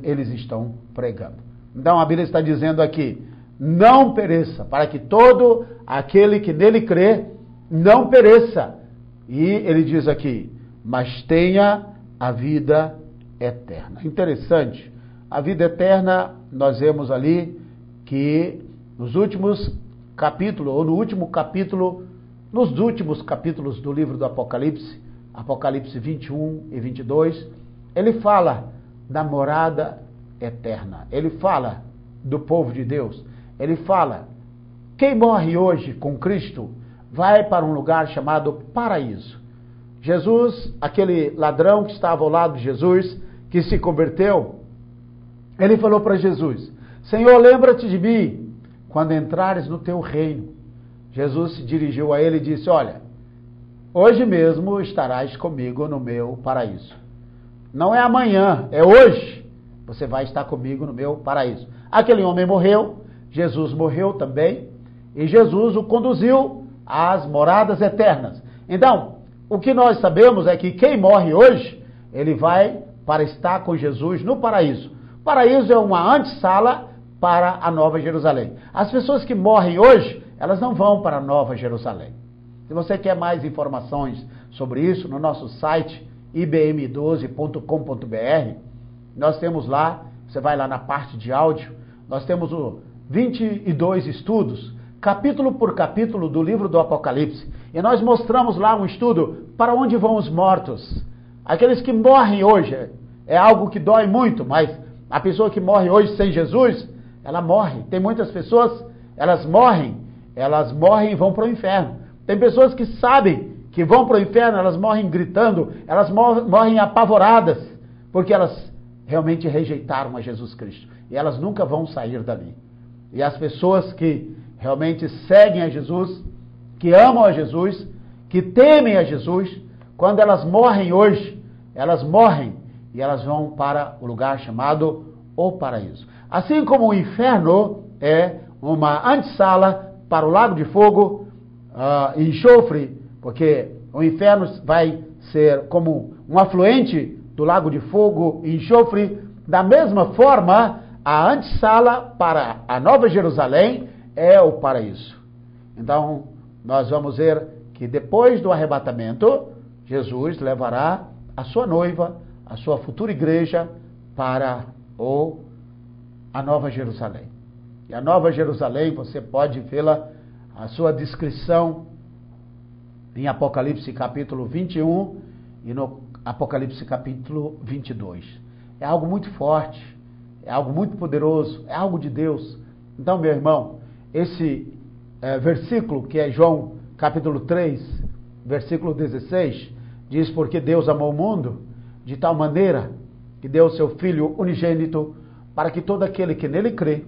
eles estão pregando. Então a Bíblia está dizendo aqui, não pereça, para que todo aquele que nele crê não pereça. E ele diz aqui, mas tenha a vida eterna. Interessante, a vida eterna, nós vemos ali que nos últimos capítulos, ou no último capítulo, nos últimos capítulos do livro do Apocalipse, Apocalipse 21 e 22, ele fala da morada eterna, ele fala do povo de Deus, ele fala, quem morre hoje com Cristo vai para um lugar chamado paraíso. Jesus, aquele ladrão que estava ao lado de Jesus, que se converteu, ele falou para Jesus, Senhor, lembra-te de mim quando entrares no teu reino. Jesus se dirigiu a ele e disse, olha, hoje mesmo estarás comigo no meu paraíso. Não é amanhã, é hoje. Você vai estar comigo no meu paraíso. Aquele homem morreu, Jesus morreu também, e Jesus o conduziu às moradas eternas. Então, o que nós sabemos é que quem morre hoje, ele vai para estar com Jesus no paraíso. O paraíso é uma antessala para a Nova Jerusalém. As pessoas que morrem hoje, elas não vão para a Nova Jerusalém. Se você quer mais informações sobre isso, no nosso site ibm12.com.br, nós temos lá, você vai lá na parte de áudio, nós temos 22 estudos, capítulo por capítulo do livro do Apocalipse. E nós mostramos lá um estudo para onde vão os mortos. Aqueles que morrem hoje, é algo que dói muito, mas a pessoa que morre hoje sem Jesus, ela morre. Tem muitas pessoas, elas morrem e vão para o inferno. Tem pessoas que sabem que vão para o inferno, elas morrem gritando, elas morrem apavoradas, porque elas realmente rejeitaram a Jesus Cristo. E elas nunca vão sair dali. E as pessoas que realmente seguem a Jesus, que amam a Jesus, que temem a Jesus, quando elas morrem hoje, elas morrem e elas vão para o lugar chamado o paraíso. Assim como o inferno é uma antessala para o lago de fogo e enxofre, porque o inferno vai ser como um afluente do lago de fogo e enxofre, da mesma forma, a antessala para a Nova Jerusalém é o paraíso. Então, nós vamos ver que depois do arrebatamento, Jesus levará a sua noiva, a sua futura igreja, para a Nova Jerusalém. E a Nova Jerusalém, você pode vê-la, a sua descrição em Apocalipse capítulo 21 e no Apocalipse capítulo 22. É algo muito forte, é algo muito poderoso, é algo de Deus. Então, meu irmão, esse versículo que é João capítulo 3, versículo 16, diz, porque Deus amou o mundo de tal maneira que deu o seu Filho unigênito para que todo aquele que nele crê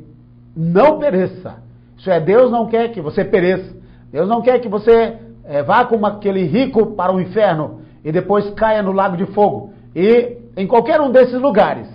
não pereça. Isso é, Deus não quer que você pereça. Deus não quer que você vá como aquele rico para o inferno e depois caia no lago de fogo. E em qualquer um desses lugares,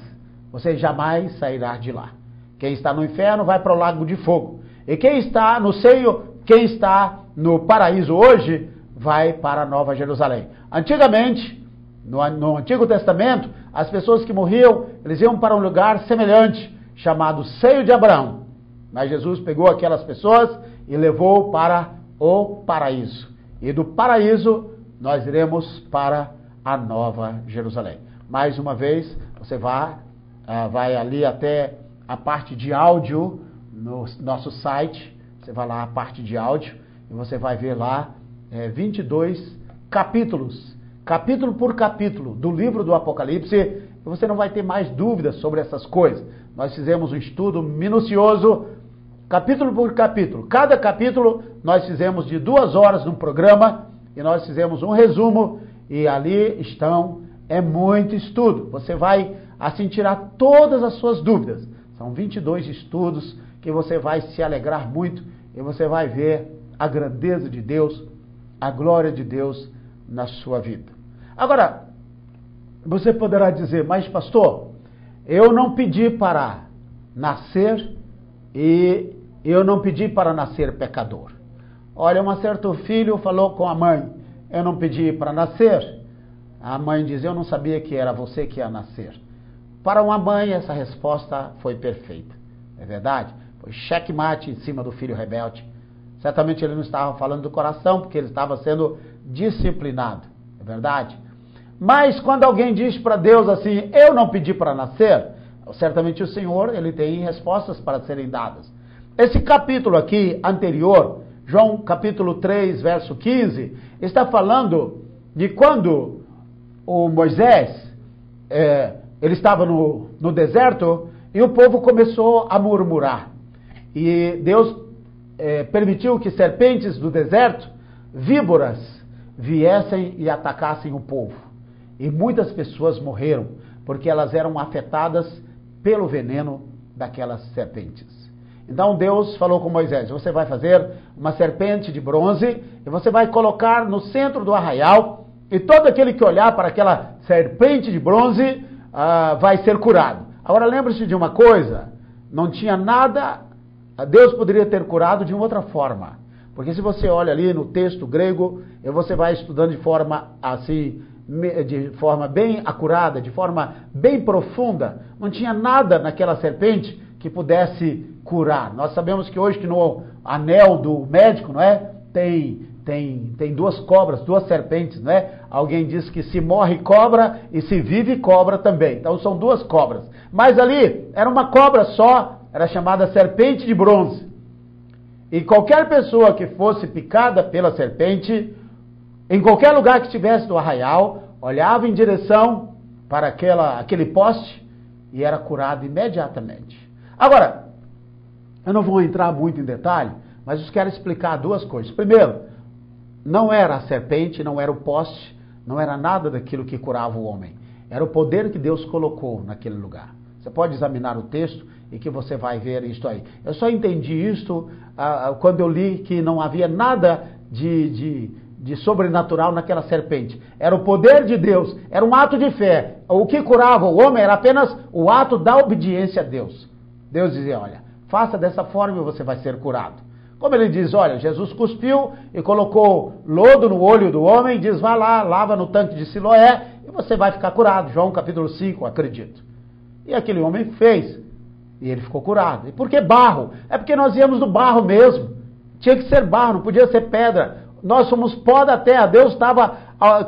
você jamais sairá de lá. Quem está no inferno vai para o lago de fogo. E quem está no seio, quem está no paraíso hoje, vai para a Nova Jerusalém. Antigamente, no Antigo Testamento, as pessoas que morriam, eles iam para um lugar semelhante, chamado seio de Abraão. Mas Jesus pegou aquelas pessoas e levou para o paraíso. E do paraíso, nós iremos para a Nova Jerusalém. Mais uma vez, você vai ali até a parte de áudio no nosso site, você vai lá a parte de áudio e você vai ver lá 22 capítulos, capítulo por capítulo do livro do Apocalipse, e você não vai ter mais dúvidas sobre essas coisas. Nós fizemos um estudo minucioso, capítulo por capítulo. Cada capítulo nós fizemos de 2 horas no programa e nós fizemos um resumo e ali é muito estudo. Você vai assim tirar todas as suas dúvidas. São 22 estudos que você vai se alegrar muito e você vai ver a grandeza de Deus, a glória de Deus na sua vida. Agora, você poderá dizer, mas pastor, eu não pedi para nascer e eu não pedi para nascer pecador. Olha, um certo filho falou com a mãe, eu não pedi para nascer. A mãe diz, eu não sabia que era você que ia nascer. Para uma mãe, essa resposta foi perfeita. É verdade? Foi checkmate em cima do filho rebelde. Certamente ele não estava falando do coração, porque ele estava sendo disciplinado. É verdade? Mas quando alguém diz para Deus assim, eu não pedi para nascer, certamente o Senhor, ele tem respostas para serem dadas. Esse capítulo aqui, anterior, João capítulo 3, verso 15, está falando de quando o Moisés, ele estava no deserto e o povo começou a murmurar. E Deus permitiu que serpentes do deserto, víboras, viessem e atacassem o povo. E muitas pessoas morreram, porque elas eram afetadas pelo veneno daquelas serpentes. Então Deus falou com Moisés, você vai fazer uma serpente de bronze, e você vai colocar no centro do arraial, e todo aquele que olhar para aquela serpente de bronze vai ser curado. Agora lembre-se de uma coisa, não tinha nada, Deus poderia ter curado de uma outra forma. Porque se você olha ali no texto grego, e você vai estudando de forma assim, de forma bem acurada, de forma bem profunda, não tinha nada naquela serpente que pudesse curar. Nós sabemos que hoje que no anel do médico, não é? Tem 2 cobras, 2 serpentes, não é? Alguém diz que se morre cobra e se vive cobra também. Então são 2 cobras. Mas ali era uma cobra só, era chamada serpente de bronze. E qualquer pessoa que fosse picada pela serpente, em qualquer lugar que estivesse do arraial, olhava em direção para aquele poste e era curado imediatamente. Agora, eu não vou entrar muito em detalhe, mas eu quero explicar 2 coisas. Primeiro, não era a serpente, não era o poste, não era nada daquilo que curava o homem. Era o poder que Deus colocou naquele lugar. Você pode examinar o texto e que você vai ver isto aí. Eu só entendi isto quando eu li que não havia nada de sobrenatural naquela serpente. Era o poder de Deus, era um ato de fé. O que curava o homem era apenas o ato da obediência a Deus. Deus dizia, olha, faça dessa forma e você vai ser curado. Como ele diz, olha, Jesus cuspiu e colocou lodo no olho do homem, diz, vai lá, lava no tanque de Siloé e você vai ficar curado. João capítulo 5, acredito. E aquele homem fez, e ele ficou curado. E por que barro? É porque nós íamos do barro mesmo. Tinha que ser barro, não podia ser pedra. Nós somos pó da terra. Deus estava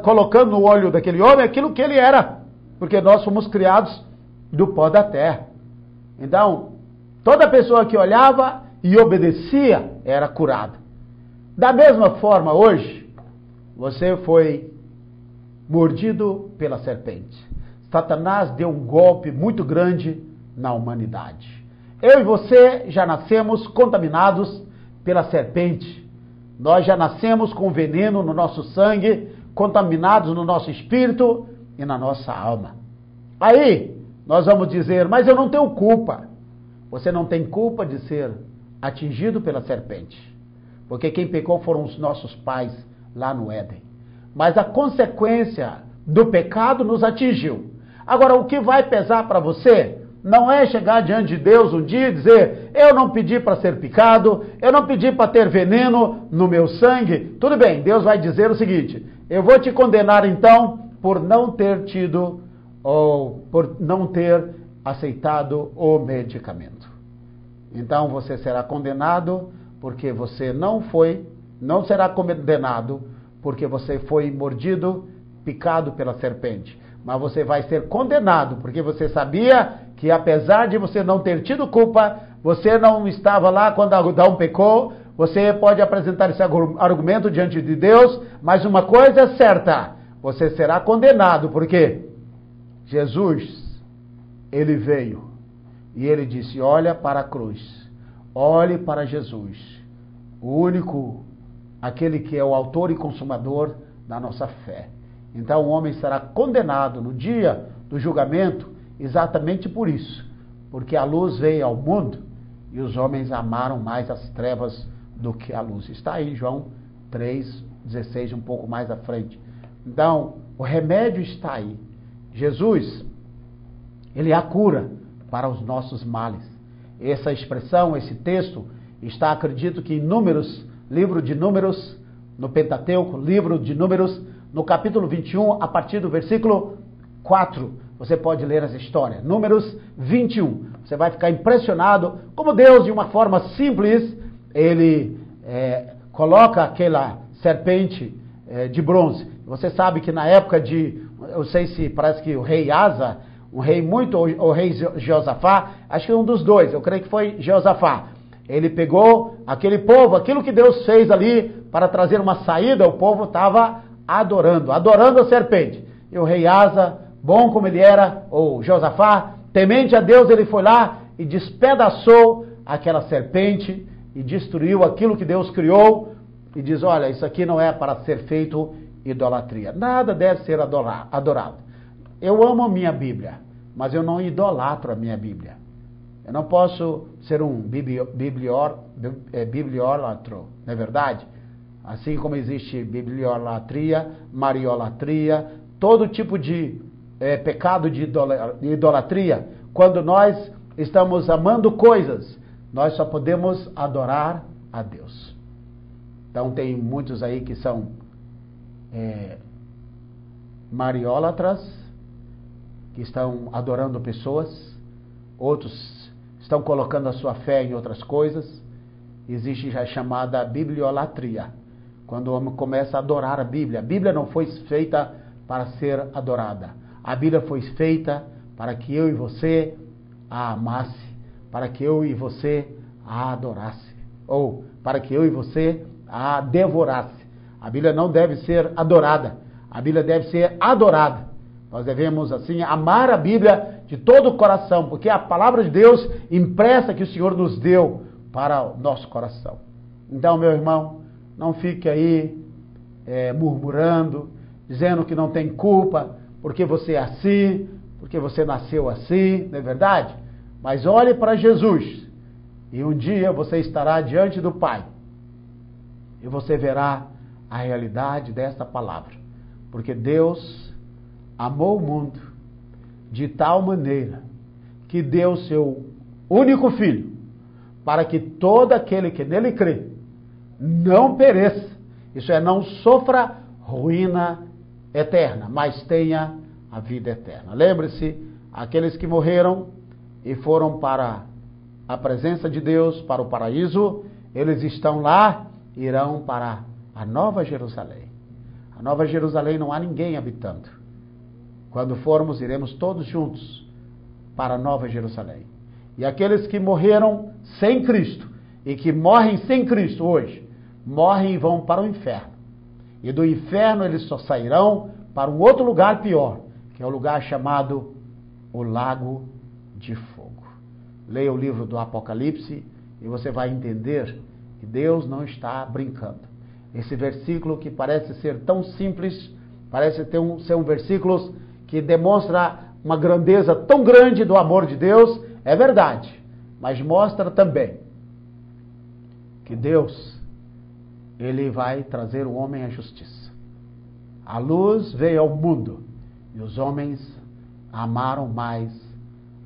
colocando no olho daquele homem aquilo que ele era, porque nós fomos criados do pó da terra. Então, toda pessoa que olhava e obedecia era curada. Da mesma forma, hoje, você foi mordido pela serpente. Satanás deu um golpe muito grande na humanidade. Eu e você já nascemos contaminados pela serpente. Nós já nascemos com veneno no nosso sangue, contaminados no nosso espírito e na nossa alma. Aí, nós vamos dizer, mas eu não tenho culpa. Você não tem culpa de ser atingido pela serpente. Porque quem pecou foram os nossos pais lá no Éden. Mas a consequência do pecado nos atingiu. Agora, o que vai pesar para você não é chegar diante de Deus um dia e dizer, eu não pedi para ser picado, eu não pedi para ter veneno no meu sangue. Tudo bem, Deus vai dizer o seguinte, eu vou te condenar então por não ter tido ou por não ter aceitado o medicamento. Então você será condenado porque você não será condenado porque você foi mordido picado pela serpente, mas você vai ser condenado, porque você sabia que apesar de você não ter tido culpa, você não estava lá quando Adão pecou, você pode apresentar esse argumento diante de Deus, mas uma coisa é certa, você será condenado, porque Jesus, ele veio e ele disse, olha para a cruz, olhe para Jesus, o único, aquele que é o autor e consumador da nossa fé. Então o homem será condenado no dia do julgamento exatamente por isso, porque a luz veio ao mundo e os homens amaram mais as trevas do que a luz. Está aí João 3,16, um pouco mais à frente. Então, o remédio está aí. Jesus, ele é a cura para os nossos males. Essa expressão, esse texto, está, acredito que em Números, livro de Números, no Pentateuco, livro de Números, no capítulo 21, a partir do versículo 4. Você pode ler essa história. Números 21. Você vai ficar impressionado como Deus, de uma forma simples, ele coloca aquela serpente de bronze. Você sabe que na época eu sei se parece que o rei Asa, um rei muito, ou o rei Jeosafá, acho que um dos dois, eu creio que foi Jeosafá. Ele pegou aquele povo, aquilo que Deus fez ali para trazer uma saída, o povo estava adorando a serpente. E o rei Asa, bom como ele era, ou Jeosafá, temente a Deus, ele foi lá e despedaçou aquela serpente e destruiu aquilo que Deus criou e diz, olha, isso aqui não é para ser feito idolatria. Nada deve ser adorado. Eu amo a minha Bíblia, mas eu não idolatro a minha Bíblia. Eu não posso ser um bibliolatro, não é verdade? Assim como existe bibliolatria, mariolatria, todo tipo de pecado de idolatria, quando nós estamos amando coisas, nós só podemos adorar a Deus. Então tem muitos aí que são mariólatras, que estão adorando pessoas, outros estão colocando a sua fé em outras coisas. Existe já a chamada bibliolatria, quando o homem começa a adorar a Bíblia. A Bíblia não foi feita para ser adorada. A Bíblia foi feita para que eu e você a amasse, para que eu e você a adorasse, ou para que eu e você a devorasse. A Bíblia não deve ser adorada, a Bíblia deve ser adorada. Nós devemos, assim, amar a Bíblia de todo o coração, porque é a palavra de Deus impressa que o Senhor nos deu para o nosso coração. Então, meu irmão, não fique aí murmurando, dizendo que não tem culpa, porque você é assim, porque você nasceu assim, não é verdade? Mas olhe para Jesus, e um dia você estará diante do Pai, e você verá a realidade desta palavra, porque Deus amou o mundo de tal maneira que deu seu único Filho, para que todo aquele que nele crê não pereça, isso é, não sofra ruína eterna, mas tenha a vida eterna. Lembre-se, aqueles que morreram e foram para a presença de Deus, para o paraíso, eles estão lá, irão para a Nova Jerusalém. A Nova Jerusalém não há ninguém habitando. Quando formos, iremos todos juntos para a Nova Jerusalém. E aqueles que morreram sem Cristo e que morrem sem Cristo hoje, morrem e vão para o inferno. E do inferno eles só sairão para um outro lugar pior, que é o lugar chamado o Lago de Fogo. Leia o livro do Apocalipse e você vai entender que Deus não está brincando. Esse versículo que parece ser tão simples, parece ser um versículo que demonstra uma grandeza tão grande do amor de Deus, é verdade, mas mostra também que Deus, ele vai trazer o homem à justiça. A luz veio ao mundo e os homens amaram mais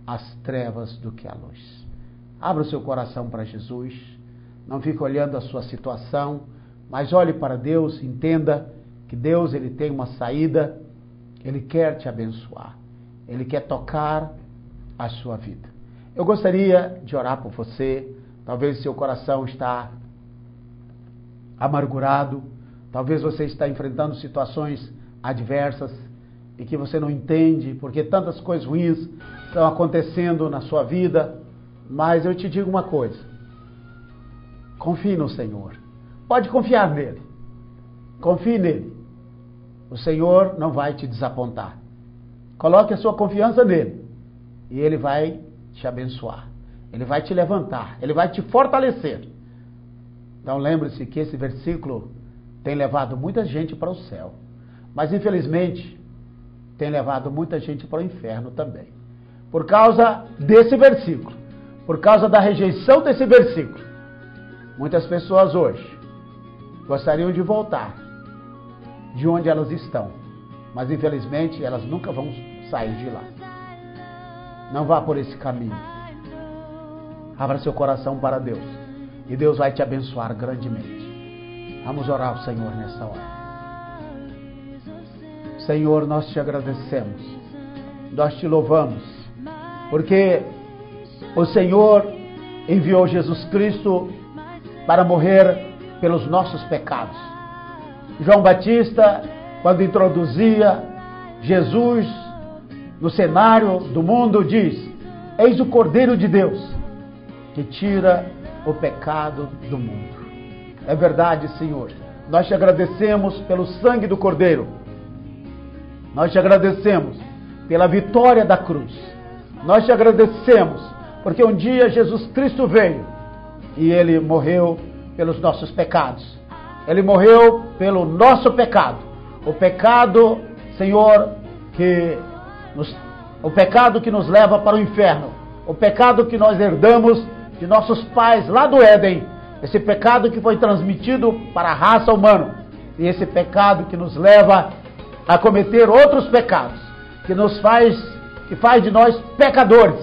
as trevas do que a luz. Abra o seu coração para Jesus, não fique olhando a sua situação, mas olhe para Deus, entenda que Deus, ele tem uma saída. Ele quer te abençoar. Ele quer tocar a sua vida. Eu gostaria de orar por você. Talvez seu coração está amargurado. Talvez você está enfrentando situações adversas e que você não entende porque tantas coisas ruins estão acontecendo na sua vida. Mas eu te digo uma coisa: confie no Senhor. Pode confiar nele. Confie nele. O Senhor não vai te desapontar. Coloque a sua confiança nele e ele vai te abençoar. Ele vai te levantar. Ele vai te fortalecer. Então lembre-se que esse versículo tem levado muita gente para o céu. Mas infelizmente tem levado muita gente para o inferno também. Por causa desse versículo. Por causa da rejeição desse versículo. Muitas pessoas hoje gostariam de voltar de onde elas estão. Mas infelizmente elas nunca vão sair de lá. Não vá por esse caminho. Abra seu coração para Deus. E Deus vai te abençoar grandemente. Vamos orar ao Senhor nessa hora. Senhor, nós te agradecemos. Nós te louvamos. Porque o Senhor enviou Jesus Cristo para morrer pelos nossos pecados. João Batista, quando introduzia Jesus no cenário do mundo, diz: eis o Cordeiro de Deus que tira o pecado do mundo. É verdade, Senhor. Nós te agradecemos pelo sangue do Cordeiro. Nós te agradecemos pela vitória da cruz. Nós te agradecemos porque um dia Jesus Cristo veio e Ele morreu pelos nossos pecados. Ele morreu pelo nosso pecado. O pecado, Senhor, o pecado que nos leva para o inferno. O pecado que nós herdamos de nossos pais lá do Éden. Esse pecado que foi transmitido para a raça humana. E esse pecado que nos leva a cometer outros pecados. Que faz de nós pecadores.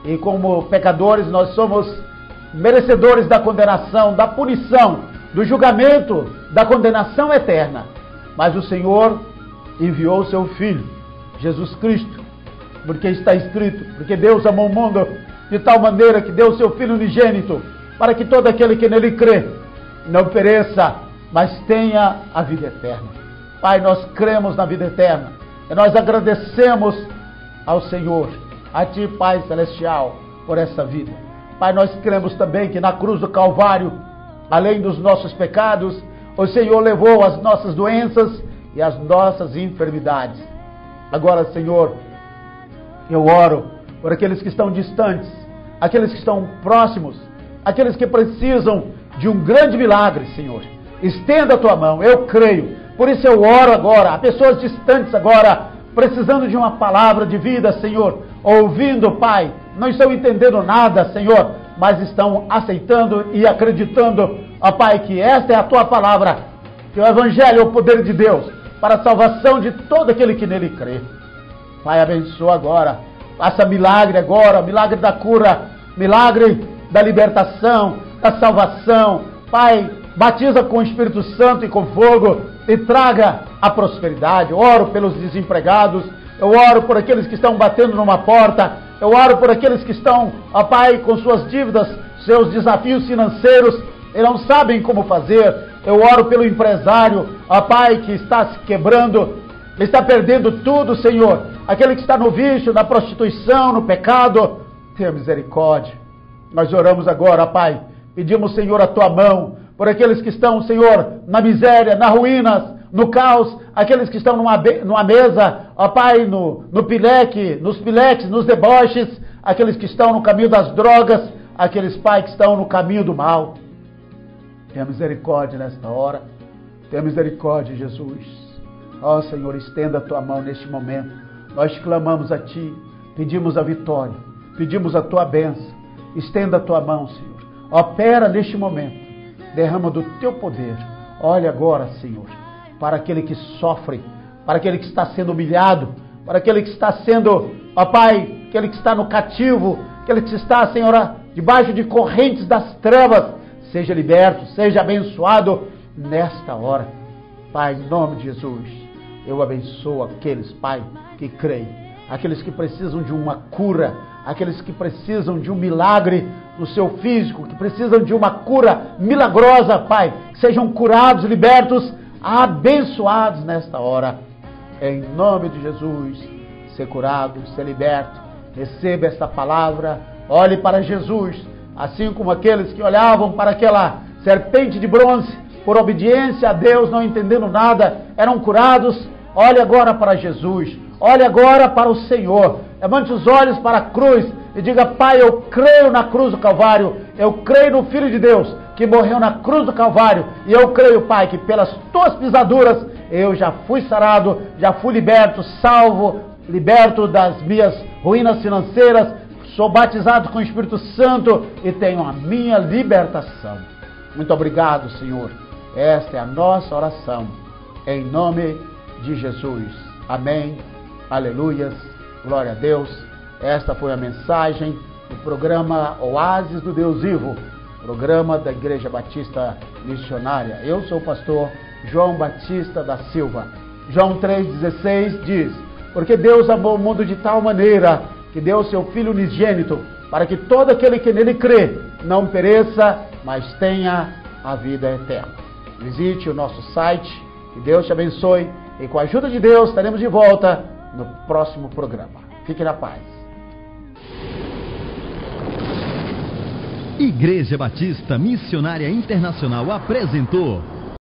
E como pecadores nós somos merecedores da condenação, da punição, do julgamento, da condenação eterna. Mas o Senhor enviou o seu Filho, Jesus Cristo, porque está escrito, porque Deus amou o mundo de tal maneira que deu o seu Filho unigênito, para que todo aquele que nele crê não pereça, mas tenha a vida eterna. Pai, nós cremos na vida eterna e nós agradecemos ao Senhor, a Ti, Pai Celestial, por essa vida. Pai, nós cremos também que na cruz do Calvário, além dos nossos pecados, o Senhor levou as nossas doenças e as nossas enfermidades. Agora, Senhor, eu oro por aqueles que estão distantes, aqueles que estão próximos, aqueles que precisam de um grande milagre, Senhor. Estenda a Tua mão, eu creio. Por isso eu oro agora, há pessoas distantes agora, precisando de uma palavra de vida, Senhor, ouvindo, Pai, não estão entendendo nada, Senhor, mas estão aceitando e acreditando, ó Pai, que esta é a Tua palavra, que o Evangelho é o poder de Deus, para a salvação de todo aquele que nele crê. Pai, abençoa agora, faça milagre agora, milagre da cura, milagre da libertação, da salvação. Pai, batiza com o Espírito Santo e com fogo e traga a prosperidade. Eu oro pelos desempregados, eu oro por aqueles que estão batendo numa porta, eu oro por aqueles que estão, ó Pai, com suas dívidas, seus desafios financeiros e não sabem como fazer. Eu oro pelo empresário, ó Pai, que está se quebrando, está perdendo tudo, Senhor. Aquele que está no vício, na prostituição, no pecado, tenha misericórdia. Nós oramos agora, Pai, pedimos, Senhor, a Tua mão por aqueles que estão, Senhor, na miséria, nas ruínas, no caos, aqueles que estão numa mesa, ó Pai, no pileque, nos pileques, nos deboches, aqueles que estão no caminho das drogas, aqueles, Pai, que estão no caminho do mal. Tenha misericórdia nesta hora, tenha misericórdia, Jesus. Ó Senhor, estenda a Tua mão neste momento. Nós clamamos a Ti, pedimos a vitória, pedimos a Tua bênção. Estenda a Tua mão, Senhor. Opera neste momento. Derrama do Teu poder. Olha agora, Senhor, para aquele que sofre, para aquele que está sendo humilhado, para aquele que está sendo, ó Pai, aquele que está no cativo, aquele que está, Senhor, debaixo de correntes das trevas. Seja liberto, seja abençoado nesta hora. Pai, em nome de Jesus, eu abençoo aqueles, Pai, que creem, aqueles que precisam de uma cura, aqueles que precisam de um milagre no seu físico, que precisam de uma cura milagrosa, Pai, que sejam curados, libertos, abençoados nesta hora. em nome de Jesus, ser curado, ser liberto. Receba esta palavra, olhe para Jesus, assim como aqueles que olhavam para aquela serpente de bronze, por obediência a Deus, não entendendo nada, eram curados. Olhe agora para Jesus, olhe agora para o Senhor, levante os olhos para a cruz e diga: Pai, eu creio na cruz do Calvário, eu creio no Filho de Deus que morreu na cruz do Calvário, e eu creio, Pai, que pelas tuas pisaduras eu já fui sarado, já fui liberto, salvo, liberto das minhas ruínas financeiras, sou batizado com o Espírito Santo e tenho a minha libertação. Muito obrigado, Senhor. Esta é a nossa oração, em nome de Jesus. Amém. Aleluias. Glória a Deus. Esta foi a mensagem do programa Oásis do Deus Vivo, programa da Igreja Batista Missionária. Eu sou o pastor João Batista da Silva. João 3,16 diz: porque Deus amou o mundo de tal maneira que deu o seu Filho unigênito, para que todo aquele que nele crê não pereça, mas tenha a vida eterna. Visite o nosso site, que Deus te abençoe, e com a ajuda de Deus estaremos de volta no próximo programa. Fique na paz. Igreja Batista Missionária Internacional apresentou